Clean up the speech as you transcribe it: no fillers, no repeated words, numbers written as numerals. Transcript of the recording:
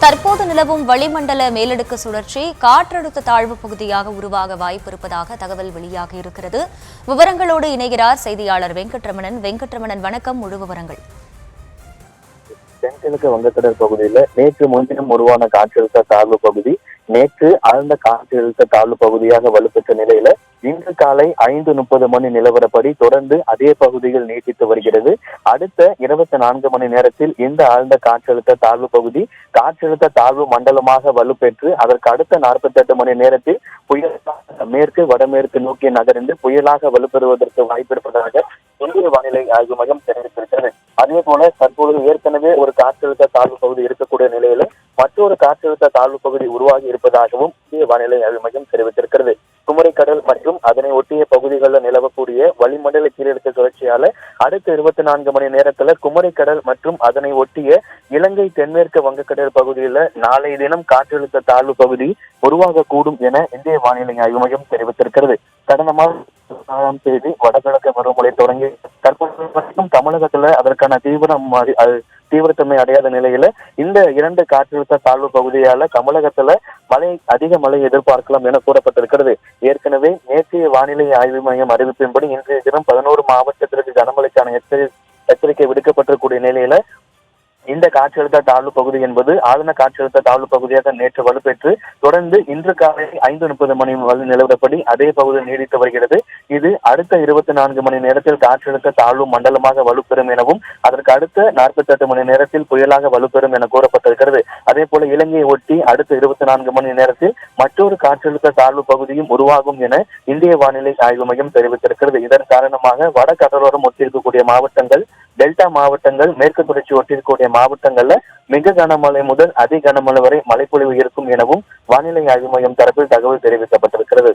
தற்போது நிலவும் வளிமண்டல மேலடுக்கு சுழற்சி காற்றழுத்த தாழ்வு பகுதியாக உருவாக வாய்ப்பிருப்பதாக தகவல் வெளியாகி இருக்கிறது. விவரங்களோடு இணைகிறார் செய்தியாளர் வெங்கட்ரமணன். வெங்கட்ரமணன், வணக்கம். முழு விவரங்கள். தென்கிழக்கு வங்கக்கடல் பகுதியில நேற்று முன்தினம் உருவான காற்றழுத்த தாழ்வு பகுதி நேற்று ஆழ்ந்த காற்றழுத்த தாழ்வு பகுதியாக வலுப்பெற்ற நிலையில இன்று காலை 5:30 மணி நிலவரப்படி தொடர்ந்து அதே பகுதியில் நீட்டித்து வருகிறது. அடுத்த 24 மணி நேரத்தில் இந்த ஆழ்ந்த காற்றழுத்த தாழ்வு பகுதி காற்றழுத்த தாழ்வு மண்டலமாக வலுப்பெற்று அதற்கு அடுத்த 48 மணி நேரத்தில் புயலாக மேற்கு வடமேற்கு நோக்கி நகர்ந்து புயலாக வலுப்பெறுவதற்கு வாய்ப்பிருப்பதாக இந்திய வானிலை ஆய்வு மையம் தெரிவித்திருக்கிறது. அதே போல தற்பொழுது ஏற்கனவே ஒரு காற்றழுத்த தாழ்வு பகுதி இருக்கக்கூடிய நிலையில மற்றொரு காற்றழுத்த தாழ்வு பகுதி உருவாகி இருப்பதாகவும் இந்திய வானிலை ஆய்வு மையம் தெரிவித்திருக்கிறது. குமரிக்கடல் மற்றும் அதனை ஒட்டிய பகுதிகளில் நிலவக்கூடிய வளிமண்டல கீழடுக்கு சுழற்சியால அடுத்த 24 மணி நேரத்துல குமரிக்கடல் மற்றும் அதனை ஒட்டிய இலங்கை தென்மேற்கு வங்கக்கடல் பகுதியில நாளைய தினம் காற்றழுத்த தாழ்வு பகுதி உருவாகக்கூடும் என இந்திய வானிலை ஆய்வு மையம் தெரிவித்திருக்கிறது. கடந்த மாதம் 4ஆம் தேதி வடகிழக்கு பருவமழை தொடங்கி தற்போது வரைக்கும் தமிழகத்துல அதற்கான தீவிரத்தன்மை அடையாத நிலையில இந்த 2 காற்றழுத்த தாழ்வு பகுதியால தமிழகத்துல அதிக மழை எதிர்பார்க்கலாம் என கூறப்பட்டிருக்கிறது. ஏற்கனவே நேற்றைய வானிலை ஆய்வு மையம் அறிவிப்பின்படி இன்றைய தினம் 11 மாவட்டத்திற்கு கனமழைக்கான எச்சரிக்கை விடுக்கப்பட்டிருக்கூடிய நிலையில இந்த காற்றழுத்த தாழ்வு பகுதி என்பது ஆழ்ந்த காற்றழுத்த தாழ்வு பகுதியாக நேற்று வலுப்பெற்று தொடர்ந்து இன்று காலை 5:30 மணி நிலவரப்படி அதே பகுதியில் நீடித்து வருகிறது. இது அடுத்த 24 மணி நேரத்தில் காற்றழுத்த தாழ்வு மண்டலமாக வலுப்பெறும் எனவும் அதற்கு அடுத்த 48 மணி நேரத்தில் புயலாக வலுப்பெறும் என கூறப்பட்டிருக்கிறது. அதே போல இலங்கையை ஒட்டி அடுத்த 24 மணி நேரத்தில் மற்றொரு காற்றழுத்த தாழ்வு பகுதியும் உருவாகும் என இந்திய வானிலை ஆய்வு மையம் தெரிவித்திருக்கிறது. இதன் காரணமாக வட கடலோரம் ஒட்டியிருக்கக்கூடிய மாவட்டங்கள், டெல்டா மாவட்டங்கள், மேற்கு தொடர்ச்சி ஒட்டியிருக்கக்கூடிய மாவட்டங்கள்ல மிக கனமழை முதல் அதி கனமழை வரை மழைப்பொழிவு இருக்கும் எனவும் வானிலை ஆய்வு மையம் தரப்பில் தகவல் தெரிவிக்கப்பட்டிருக்கிறது.